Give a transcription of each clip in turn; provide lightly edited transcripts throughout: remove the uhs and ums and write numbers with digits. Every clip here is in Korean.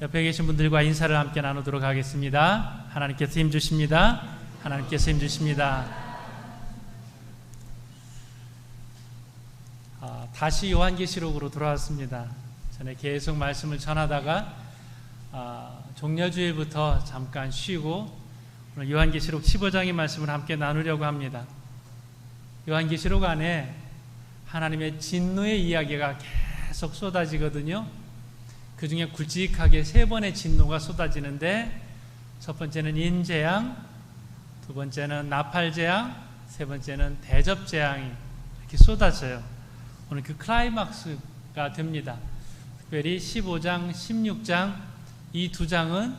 옆에 계신 분들과 인사를 함께 나누도록 하겠습니다. 하나님께서 힘 주십니다. 하나님께서 힘 주십니다. 다시 요한계시록으로 돌아왔습니다. 전에 계속 말씀을 전하다가 종려주일부터 잠깐 쉬고 오늘 요한계시록 15장의 말씀을 함께 나누려고 합니다. 요한계시록 안에 하나님의 진노의 이야기가 계속 쏟아지거든요. 그 중에 굵직하게 3번의 진노가 쏟아지는데, 첫 번째는 인재앙, 두 번째는 나팔재앙, 세 번째는 대접재앙이 이렇게 쏟아져요. 오늘 그 클라이막스가 됩니다. 특별히 15장, 16장 이 두 장은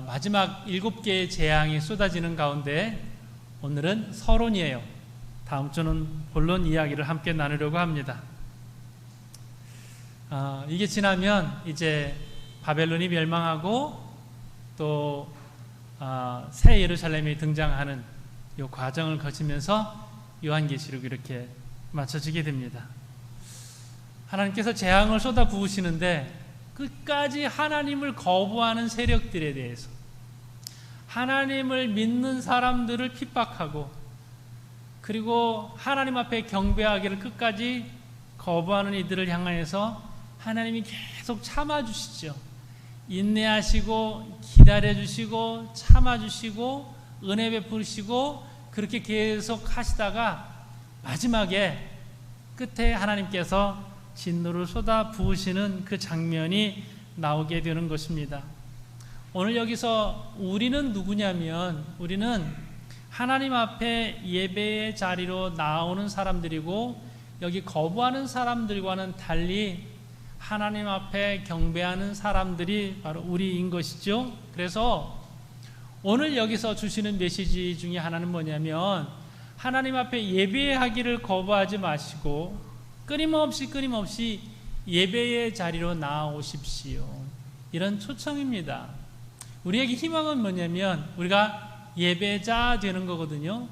마지막 7개의 재앙이 쏟아지는 가운데 오늘은 서론이에요. 다음 주는 본론 이야기를 함께 나누려고 합니다. 이게 지나면 이제 바벨론이 멸망하고 또 새 예루살렘이 등장하는 이 과정을 거치면서 요한계시록이 이렇게 맞춰지게 됩니다. 하나님께서 재앙을 쏟아 부으시는데 끝까지 하나님을 거부하는 세력들에 대해서, 하나님을 믿는 사람들을 핍박하고 그리고 하나님 앞에 경배하기를 끝까지 거부하는 이들을 향하여서 하나님이 계속 참아주시죠. 인내하시고 기다려주시고 참아주시고 은혜 베푸시고 그렇게 계속 하시다가 마지막에 끝에 하나님께서 진노를 쏟아 부으시는 그 장면이 나오게 되는 것입니다. 오늘 여기서 우리는 누구냐면, 우리는 하나님 앞에 예배의 자리로 나오는 사람들이고, 여기 거부하는 사람들과는 달리 하나님 앞에 경배하는 사람들이 바로 우리인 것이죠. 그래서 오늘 여기서 주시는 메시지 중에 하나는 뭐냐면, 하나님 앞에 예배하기를 거부하지 마시고 끊임없이 예배의 자리로 나아오십시오. 이런 초청입니다. 우리에게 희망은 뭐냐면 우리가 예배자 되는 거거든요.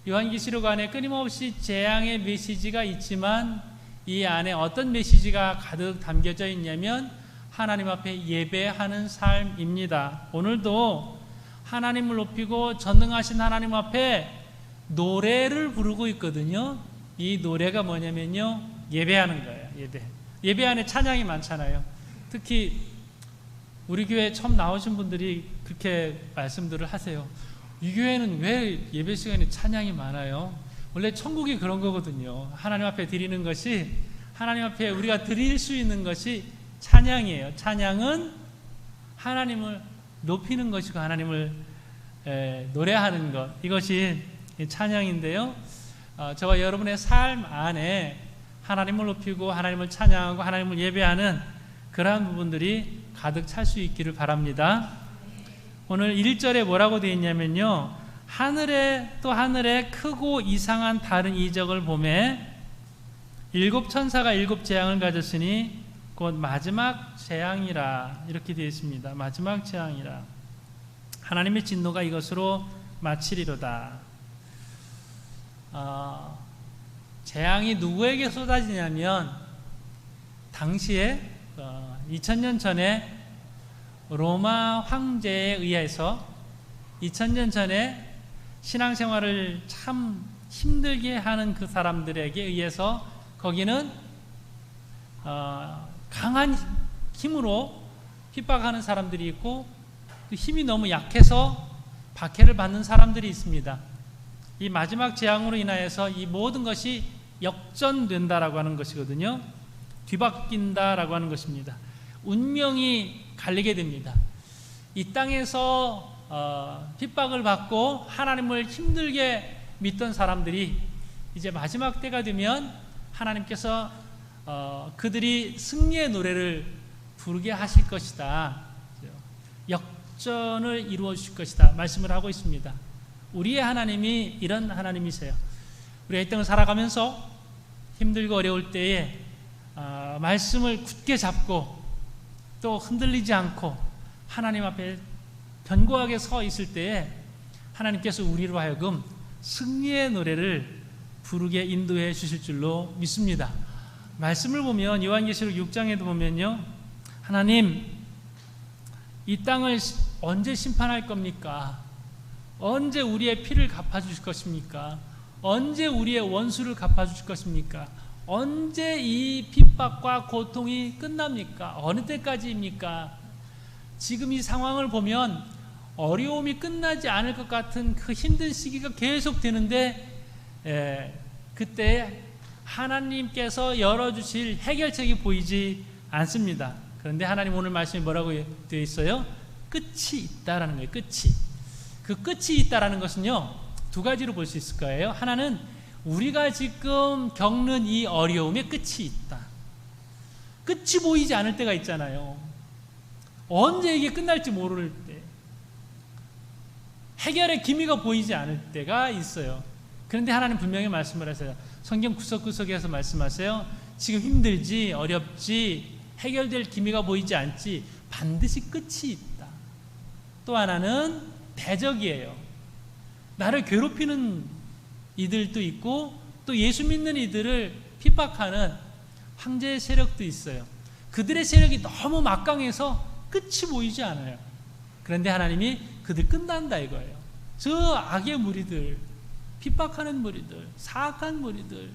요한계시록 안에 끊임없이 재앙의 메시지가 있지만 이 안에 어떤 메시지가 가득 담겨져 있냐면 하나님 앞에 예배하는 삶입니다. 오늘도 하나님을 높이고 전능하신 하나님 앞에 노래를 부르고 있거든요. 이 노래가 뭐냐면요, 예배하는 거예요. 예배 안에 찬양이 많잖아요. 특히 우리 교회 처음 나오신 분들이 그렇게 말씀들을 하세요. 이 교회는 왜 예배 시간에 찬양이 많아요? 원래 천국이 그런 거거든요. 하나님 앞에 드리는 것이, 하나님 앞에 우리가 드릴 수 있는 것이 찬양이에요. 찬양은 하나님을 높이는 것이고 하나님을 노래하는 것, 이것이 찬양인데요. 저와 여러분의 삶 안에 하나님을 높이고 하나님을 찬양하고 하나님을 예배하는 그러한 부분들이 가득 찰 수 있기를 바랍니다. 오늘 1절에 뭐라고 되어 있냐면요, 하늘에 또 하늘에 크고 이상한 다른 이적을 보매 7 천사가 7 재앙을 가졌으니 곧 마지막 재앙이라, 이렇게 되어 있습니다. 마지막 재앙이라. 하나님의 진노가 이것으로 마치리로다. 재앙이 누구에게 쏟아지냐면, 당시에 2000년 전에 로마 황제에 의해서 2000년 전에 신앙생활을 참 힘들게 하는 그 사람들에게 의해서, 거기는 강한 힘으로 핍박하는 사람들이 있고 그 힘이 너무 약해서 박해를 받는 사람들이 있습니다. 이 마지막 재앙으로 인하여서 이 모든 것이 역전된다라고 하는 것이거든요. 뒤바뀐다라고 하는 것입니다. 운명이 갈리게 됩니다. 이 땅에서 핍박을 받고 하나님을 힘들게 믿던 사람들이 이제 마지막 때가 되면 하나님께서 그들이 승리의 노래를 부르게 하실 것이다. 역전을 이루어 주실 것이다 말씀을 하고 있습니다. 우리의 하나님이 이런 하나님이세요. 우리가 이 땅을 살아가면서 힘들고 어려울 때에 말씀을 굳게 잡고 또 흔들리지 않고 하나님 앞에 견고하게 서 있을 때에 하나님께서 우리로 하여금 승리의 노래를 부르게 인도해 주실 줄로 믿습니다. 말씀을 보면 요한계시록 6장에도 보면요, 하나님 이 땅을 언제 심판할 겁니까? 언제 우리의 피를 갚아주실 것입니까? 언제 우리의 원수를 갚아주실 것입니까? 언제 이 핍박과 고통이 끝납니까? 어느 때까지입니까? 지금 이 상황을 보면 어려움이 끝나지 않을 것 같은 그 힘든 시기가 계속 되는데, 그때 하나님께서 열어주실 해결책이 보이지 않습니다. 그런데 하나님 오늘 말씀이 뭐라고 되어 있어요? 끝이 있다라는 거예요. 그 끝이 있다라는 것은요, 두 가지로 볼 수 있을 거예요. 하나는 우리가 지금 겪는 이 어려움의 끝이 있다. 끝이 보이지 않을 때가 있잖아요. 언제 이게 끝날지 모를 때, 해결의 기미가 보이지 않을 때가 있어요. 그런데 하나님 분명히 말씀을 하세요. 성경 구석구석에서 말씀하세요. 지금 힘들지, 어렵지, 해결될 기미가 보이지 않지, 반드시 끝이 있다. 또 하나는 대적이에요. 나를 괴롭히는 이들도 있고, 또 예수 믿는 이들을 핍박하는 황제의 세력도 있어요. 그들의 세력이 너무 막강해서 끝이 보이지 않아요. 그런데 하나님이 그들 끝난다 이거예요. 저 악의 무리들, 핍박하는 무리들, 사악한 무리들,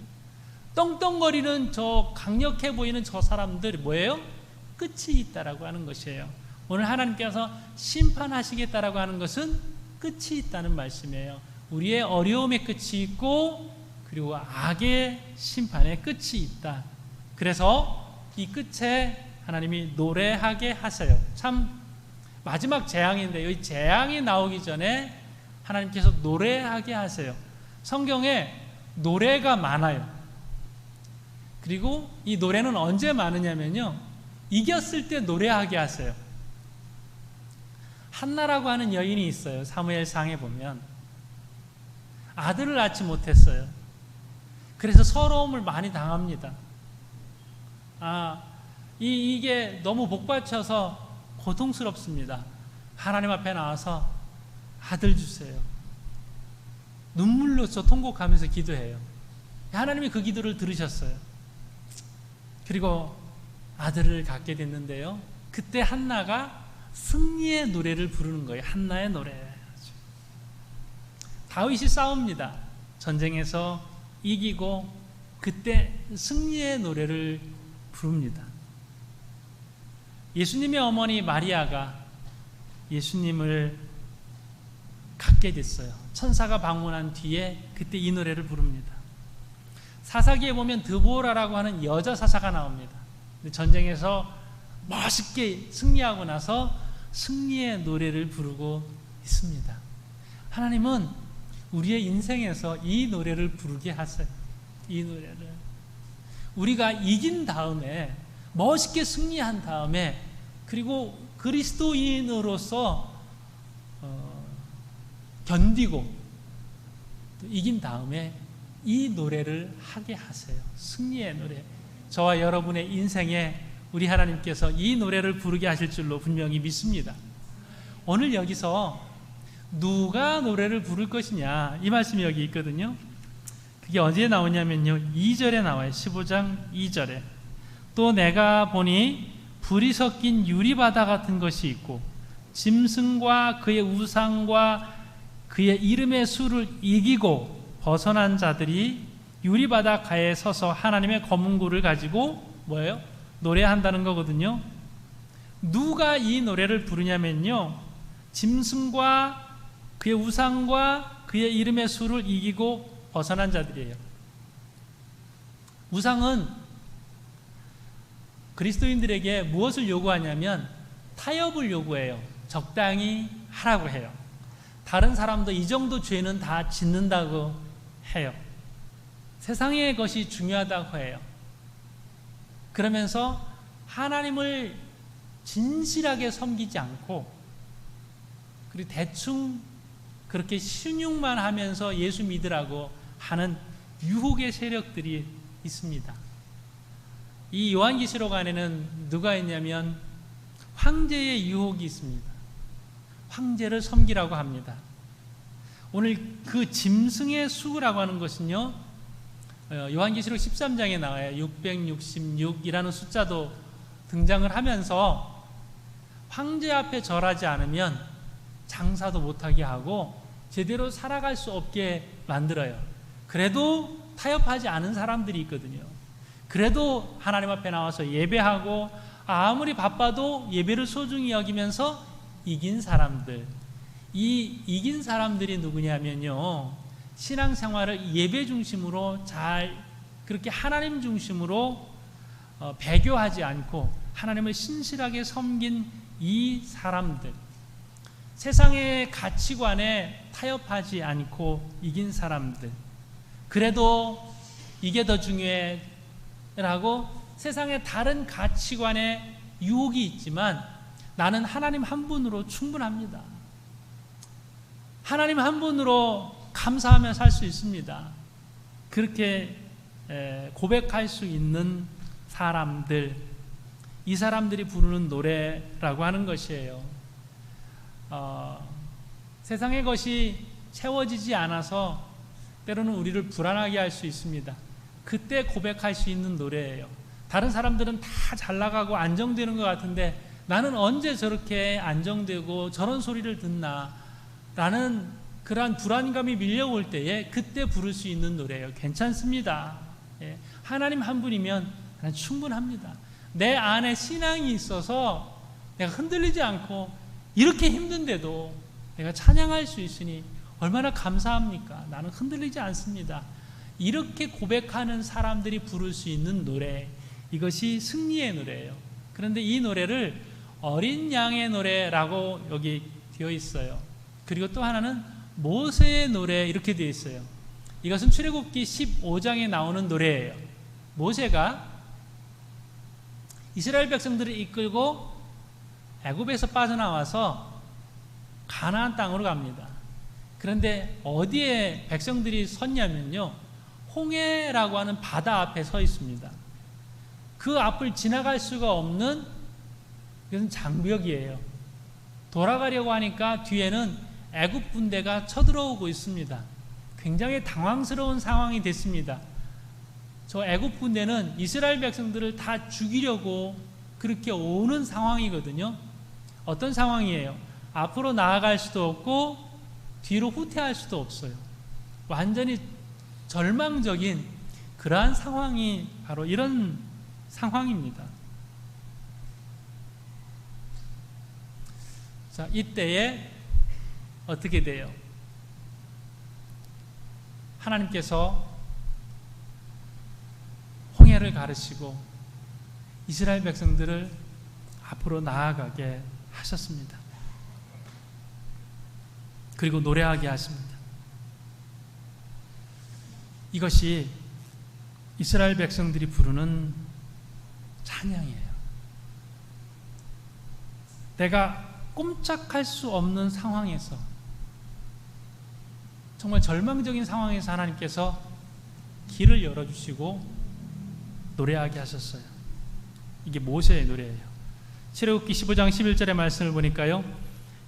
떵떵거리는 저 강력해 보이는 저 사람들 뭐예요? 끝이 있다라고 하는 것이에요. 오늘 하나님께서 심판하시겠다라고 하는 것은 끝이 있다는 말씀이에요. 우리의 어려움의 끝이 있고, 그리고 악의 심판의 끝이 있다. 그래서 이 끝에 하나님이 노래하게 하세요. 참 마지막 재앙인데요, 이 재앙이 나오기 전에 하나님께서 노래하게 하세요. 성경에 노래가 많아요. 그리고 이 노래는 언제 많으냐면요, 이겼을 때 노래하게 하세요. 한나라고 하는 여인이 있어요. 사무엘상에 보면 아들을 낳지 못했어요. 그래서 서러움을 많이 당합니다. 이게 너무 복받쳐서 고통스럽습니다. 하나님 앞에 나와서 아들 주세요. 눈물로서 통곡하면서 기도해요. 하나님이 그 기도를 들으셨어요. 그리고 아들을 갖게 됐는데요, 그때 한나가 승리의 노래를 부르는 거예요. 한나의 노래. 다윗이 싸웁니다. 전쟁에서 이기고 그때 승리의 노래를 부릅니다. 예수님의 어머니 마리아가 예수님을 갖게 됐어요. 천사가 방문한 뒤에 그때 이 노래를 부릅니다. 사사기에 보면 드보라라고 하는 여자 사사가 나옵니다. 근데 전쟁에서 멋있게 승리하고 나서 승리의 노래를 부르고 있습니다. 하나님은 우리의 인생에서 이 노래를 부르게 하세요. 이 노래를 우리가 이긴 다음에, 멋있게 승리한 다음에, 그리고 그리스도인으로서 견디고 또 이긴 다음에 이 노래를 하게 하세요. 승리의 노래. 저와 여러분의 인생에 우리 하나님께서 이 노래를 부르게 하실 줄로 분명히 믿습니다. 오늘 여기서 누가 노래를 부를 것이냐, 이 말씀이 여기 있거든요. 그게 어디에 나오냐면요, 2절에 나와요. 15장 2절에 또 내가 보니 불이 섞인 유리바다 같은 것이 있고, 짐승과 그의 우상과 그의 이름의 수를 이기고 벗어난 자들이 유리바다 가에 서서 하나님의 검은고를 가지고 뭐예요? 노래한다는 거거든요. 누가 이 노래를 부르냐면요, 짐승과 그의 우상과 그의 이름의 수를 이기고 벗어난 자들이에요. 우상은 그리스도인들에게 무엇을 요구하냐면 타협을 요구해요. 적당히 하라고 해요. 다른 사람도 이 정도 죄는 다 짓는다고 해요. 세상의 것이 중요하다고 해요. 그러면서 하나님을 진실하게 섬기지 않고, 그리고 대충 그렇게 신용만 하면서 예수 믿으라고 하는 유혹의 세력들이 있습니다. 이 요한계시록 안에는 누가 있냐면 황제의 유혹이 있습니다. 황제를 섬기라고 합니다. 오늘 그 짐승의 수라고 하는 것은요, 요한계시록 13장에 나와요. 666이라는 숫자도 등장을 하면서 황제 앞에 절하지 않으면 장사도 못하게 하고 제대로 살아갈 수 없게 만들어요. 그래도 타협하지 않은 사람들이 있거든요. 그래도 하나님 앞에 나와서 예배하고 아무리 바빠도 예배를 소중히 여기면서 이긴 사람들. 이 이긴 사람들이 누구냐면요, 신앙생활을 예배 중심으로 잘 그렇게 하나님 중심으로 배교하지 않고 하나님을 신실하게 섬긴 이 사람들, 세상의 가치관에 타협하지 않고 이긴 사람들, 그래도 이게 더 중요해 라고 세상의 다른 가치관에 유혹이 있지만 나는 하나님 한 분으로 충분합니다. 하나님 한 분으로 감사하며 살 수 있습니다. 그렇게 고백할 수 있는 사람들, 이 사람들이 부르는 노래라고 하는 것이에요. 세상의 것이 채워지지 않아서 때로는 우리를 불안하게 할 수 있습니다. 그때 고백할 수 있는 노래예요. 다른 사람들은 다 잘 나가고 안정되는 것 같은데 나는 언제 저렇게 안정되고 저런 소리를 듣나 라는 그러한 불안감이 밀려올 때에 그때 부를 수 있는 노래예요. 괜찮습니다. 하나님 한 분이면 나는 충분합니다. 내 안에 신앙이 있어서 내가 흔들리지 않고 이렇게 힘든데도 내가 찬양할 수 있으니 얼마나 감사합니까? 나는 흔들리지 않습니다. 이렇게 고백하는 사람들이 부를 수 있는 노래, 이것이 승리의 노래예요. 그런데 이 노래를 어린 양의 노래라고 여기 되어 있어요. 그리고 또 하나는 모세의 노래 이렇게 되어 있어요. 이것은 출애굽기 15장에 나오는 노래예요. 모세가 이스라엘 백성들을 이끌고 애굽에서 빠져나와서 가나안 땅으로 갑니다. 그런데 어디에 백성들이 섰냐면요, 홍해라고 하는 바다 앞에 서 있습니다. 그 앞을 지나갈 수가 없는, 이것은 장벽이에요. 돌아가려고 하니까 뒤에는 애굽 군대가 쳐들어오고 있습니다. 굉장히 당황스러운 상황이 됐습니다. 저 애굽 군대는 이스라엘 백성들을 다 죽이려고 그렇게 오는 상황이거든요. 어떤 상황이에요? 앞으로 나아갈 수도 없고 뒤로 후퇴할 수도 없어요. 완전히 절망적인 그러한 상황이 바로 이런 상황입니다. 자, 이때에 어떻게 돼요? 하나님께서 홍해를 가르시고 이스라엘 백성들을 앞으로 나아가게 하셨습니다. 그리고 노래하게 하십니다. 이것이 이스라엘 백성들이 부르는 찬양이에요. 내가 꼼짝할 수 없는 상황에서, 정말 절망적인 상황에서 하나님께서 길을 열어주시고 노래하게 하셨어요. 이게 모세의 노래예요. 출애굽기 15장 11절의 말씀을 보니까요,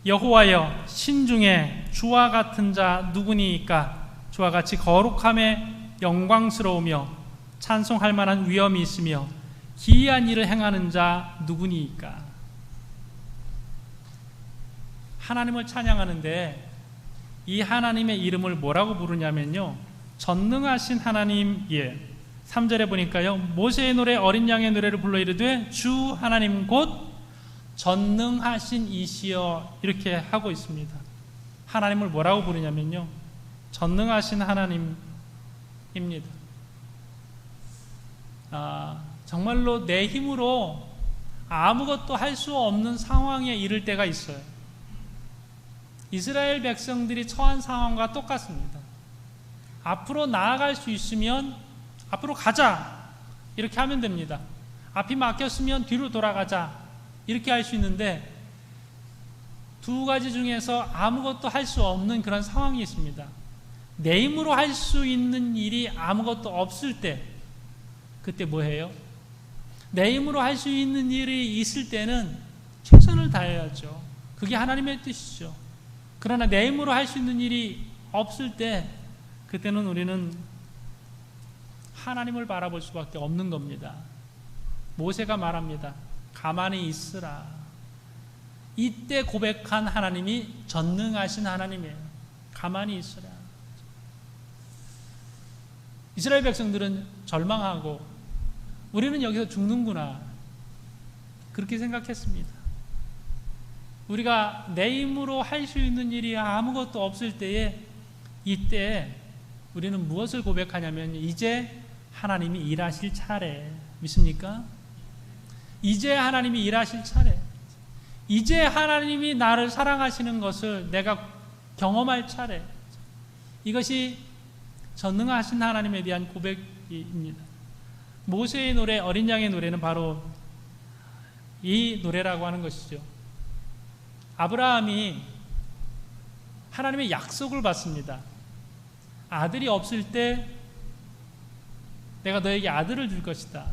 여호와여 신중에 주와 같은 자 누구니이까? 주와 같이 거룩함에 영광스러우며 찬송할 만한 위엄이 있으며 기이한 일을 행하는 자 누구니이까? 하나님을 찬양하는데 이 하나님의 이름을 뭐라고 부르냐면요, 전능하신 하나님이에요. 3절에 보니까요, 모세의 노래 어린 양의 노래를 불러 이르되 주 하나님 곧 전능하신 이시여, 이렇게 하고 있습니다. 하나님을 뭐라고 부르냐면요, 전능하신 하나님입니다. 정말로 내 힘으로 아무것도 할 수 없는 상황에 이를 때가 있어요. 이스라엘 백성들이 처한 상황과 똑같습니다. 앞으로 나아갈 수 있으면 앞으로 가자, 이렇게 하면 됩니다. 앞이 막혔으면 뒤로 돌아가자, 이렇게 할 수 있는데 두 가지 중에서 아무것도 할 수 없는 그런 상황이 있습니다. 내 힘으로 할 수 있는 일이 아무것도 없을 때, 그때 뭐 해요? 내 힘으로 할 수 있는 일이 있을 때는 최선을 다해야죠. 그게 하나님의 뜻이죠. 그러나 내 힘으로 할 수 있는 일이 없을 때, 그때는 우리는 하나님을 바라볼 수밖에 없는 겁니다. 모세가 말합니다. 가만히 있으라. 이때 고백한 하나님이 전능하신 하나님이에요. 가만히 있으라. 이스라엘 백성들은 절망하고 우리는 여기서 죽는구나 그렇게 생각했습니다. 우리가 내 힘으로 할 수 있는 일이 아무것도 없을 때에 이때 우리는 무엇을 고백하냐면 이제 하나님이 일하실 차례. 믿습니까? 이제 하나님이 일하실 차례. 이제 하나님이 나를 사랑하시는 것을 내가 경험할 차례. 이것이 전능하신 하나님에 대한 고백입니다. 모세의 노래, 어린 양의 노래는 바로 이 노래라고 하는 것이죠. 아브라함이 하나님의 약속을 받습니다. 아들이 없을 때 내가 너에게 아들을 줄 것이다.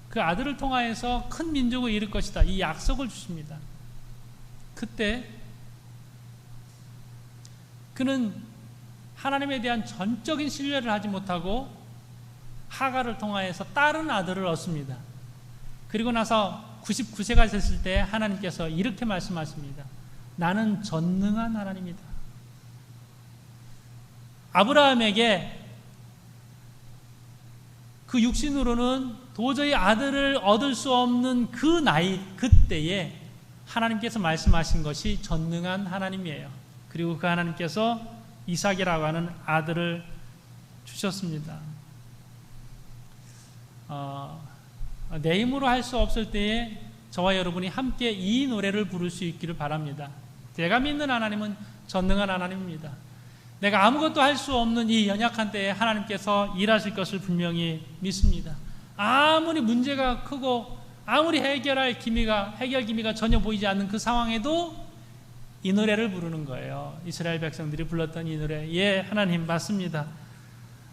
그 아들을 통하여서 큰 민족을 이룰 것이다. 이 약속을 주십니다. 그때 그는 하나님에 대한 전적인 신뢰를 하지 못하고 하갈을 통하여서 다른 아들을 얻습니다. 그리고 나서 99세가 됐을 때 하나님께서 이렇게 말씀하십니다. 나는 전능한 하나님이다. 아브라함에게 그 육신으로는 도저히 아들을 얻을 수 없는 그 나이, 그때에 하나님께서 말씀하신 것이 전능한 하나님이에요. 그리고 그 하나님께서 이삭이라고 하는 아들을 주셨습니다. 내 힘으로 할 수 없을 때에 저와 여러분이 함께 이 노래를 부를 수 있기를 바랍니다. 제가 믿는 하나님은 전능한 하나님입니다. 내가 아무것도 할 수 없는 이 연약한 때에 하나님께서 일하실 것을 분명히 믿습니다. 아무리 문제가 크고 아무리 해결 기미가 전혀 보이지 않는 그 상황에도 이 노래를 부르는 거예요. 이스라엘 백성들이 불렀던 이 노래. 예, 하나님 맞습니다.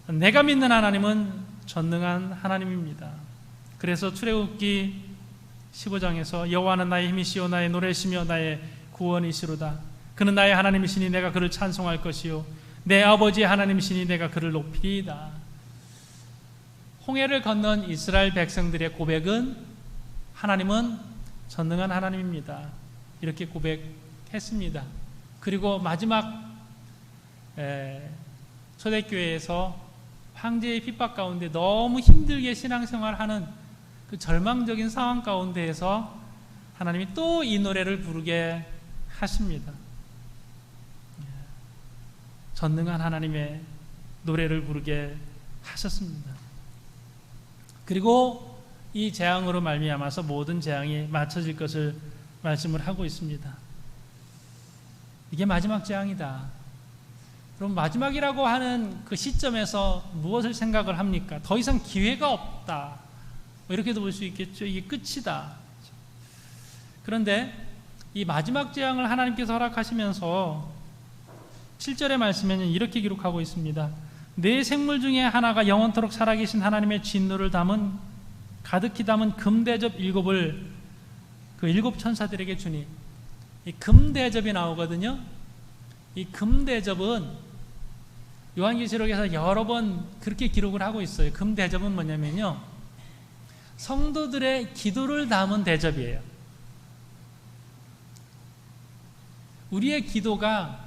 내가 믿는 하나님은 전능한 하나님입니다. 그래서 출애굽기 15장에서 여호와는 나의 힘이시요 나의 노래시며 나의 구원이시로다. 그는 나의 하나님이시니 내가 그를 찬송할 것이요 내 아버지의 하나님이시니 내가 그를 높이리이다. 홍해를 건넌 이스라엘 백성들의 고백은 하나님은 전능한 하나님입니다. 이렇게 고백했습니다. 그리고 마지막 초대교회에서 황제의 핍박 가운데 너무 힘들게 신앙생활하는 그 절망적인 상황 가운데에서 하나님이 또 이 노래를 부르게 하십니다. 전능한 하나님의 노래를 부르게 하셨습니다. 그리고 이 재앙으로 말미암아서 모든 재앙이 맞춰질 것을 말씀을 하고 있습니다. 이게 마지막 재앙이다. 그럼 마지막이라고 하는 그 시점에서 무엇을 생각을 합니까? 더 이상 기회가 없다. 이렇게도 볼 수 있겠죠. 이게 끝이다. 그런데 이 마지막 재앙을 하나님께서 허락하시면서 7절의 말씀에는 이렇게 기록하고 있습니다. 네 생물 중에 하나가 영원토록 살아계신 하나님의 진노를 가득히 담은 금대접 7을 그 7 천사들에게 주니, 이 금대접이 나오거든요. 이 금대접은 요한계시록에서 여러 번 그렇게 기록을 하고 있어요. 금대접은 뭐냐면요, 성도들의 기도를 담은 대접이에요. 우리의 기도가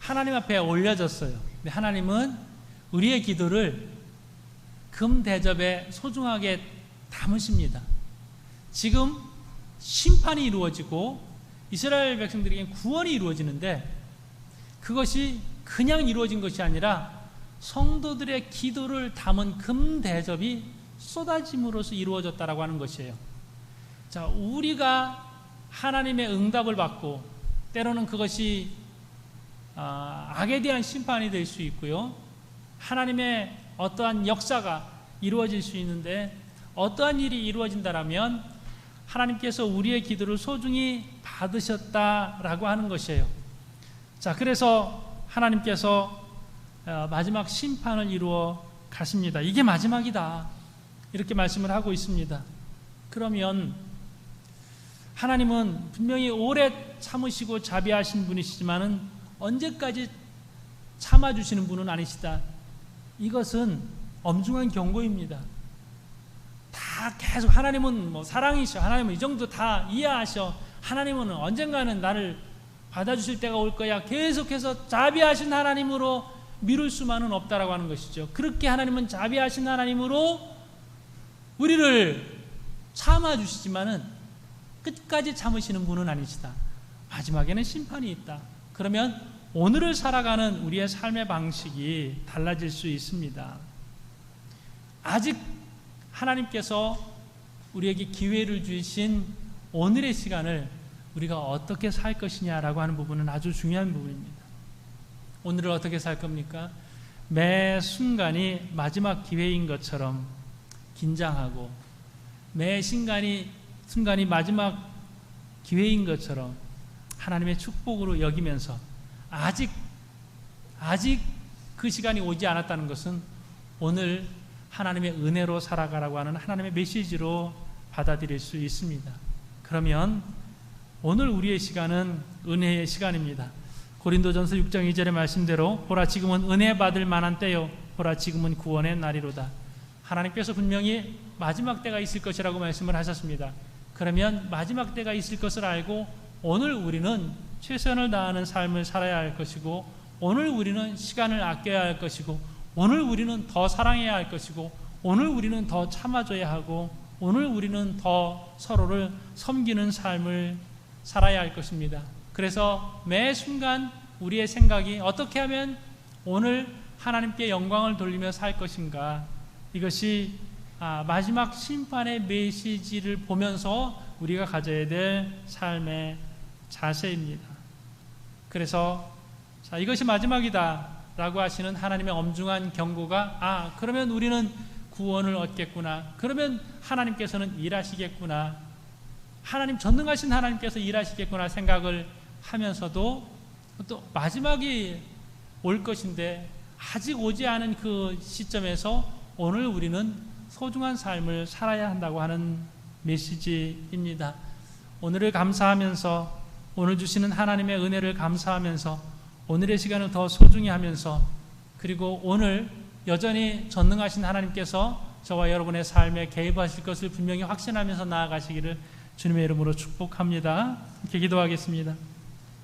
하나님 앞에 올려졌어요. 근데 하나님은 우리의 기도를 금대접에 소중하게 담으십니다. 지금 심판이 이루어지고 이스라엘 백성들에게 구원이 이루어지는데 그것이 그냥 이루어진 것이 아니라 성도들의 기도를 담은 금대접이 쏟아짐으로써 이루어졌다라고 하는 것이에요. 자, 우리가 하나님의 응답을 받고 때로는 그것이 악에 대한 심판이 될 수 있고요, 하나님의 어떠한 역사가 이루어질 수 있는데, 어떠한 일이 이루어진다라면 하나님께서 우리의 기도를 소중히 받으셨다라고 하는 것이에요. 자, 그래서 하나님께서 마지막 심판을 이루어 가십니다. 이게 마지막이다, 이렇게 말씀을 하고 있습니다. 그러면 하나님은 분명히 오래 참으시고 자비하신 분이시지만은 언제까지 참아주시는 분은 아니시다. 이것은 엄중한 경고입니다. 다 계속 하나님은 뭐 사랑이셔, 하나님은 이 정도 다 이해하셔, 하나님은 언젠가는 나를 받아주실 때가 올 거야. 계속해서 자비하신 하나님으로 미룰 수만은 없다라고 하는 것이죠. 그렇게 하나님은 자비하신 하나님으로 우리를 참아주시지만은 끝까지 참으시는 분은 아니시다. 마지막에는 심판이 있다. 그러면 오늘을 살아가는 우리의 삶의 방식이 달라질 수 있습니다. 아직 하나님께서 우리에게 기회를 주신 오늘의 시간을 우리가 어떻게 살 것이냐라고 하는 부분은 아주 중요한 부분입니다. 오늘을 어떻게 살 겁니까? 매 순간이 마지막 기회인 것처럼 긴장하고 매 순간이 마지막 기회인 것처럼 하나님의 축복으로 여기면서 아직 그 시간이 오지 않았다는 것은 오늘 하나님의 은혜로 살아가라고 하는 하나님의 메시지로 받아들일 수 있습니다. 그러면 오늘 우리의 시간은 은혜의 시간입니다. 고린도전서 6장 2절의 말씀대로 보라 지금은 은혜 받을 만한 때요 보라 지금은 구원의 날이로다. 하나님께서 분명히 마지막 때가 있을 것이라고 말씀을 하셨습니다. 그러면 마지막 때가 있을 것을 알고 오늘 우리는 최선을 다하는 삶을 살아야 할 것이고 오늘 우리는 시간을 아껴야 할 것이고 오늘 우리는 더 사랑해야 할 것이고 오늘 우리는 더 참아줘야 하고 오늘 우리는 더 서로를 섬기는 삶을 살아야 할 것입니다. 그래서 매 순간 우리의 생각이 어떻게 하면 오늘 하나님께 영광을 돌리며 살 것인가, 이것이 마지막 심판의 메시지를 보면서 우리가 가져야 될 삶의 자세입니다. 그래서 이것이 마지막이다 라고 하시는 하나님의 엄중한 경고가 그러면 우리는 구원을 얻겠구나, 그러면 하나님께서는 일하시겠구나, 하나님 전능하신 하나님께서 일하시겠구나 생각을 하면서도 또 마지막이 올 것인데 아직 오지 않은 그 시점에서 오늘 우리는 소중한 삶을 살아야 한다고 하는 메시지입니다. 오늘을 감사하면서 오늘 주시는 하나님의 은혜를 감사하면서 오늘의 시간을 더 소중히 하면서 그리고 오늘 여전히 전능하신 하나님께서 저와 여러분의 삶에 개입하실 것을 분명히 확신하면서 나아가시기를 주님의 이름으로 축복합니다. 이렇게 기도하겠습니다.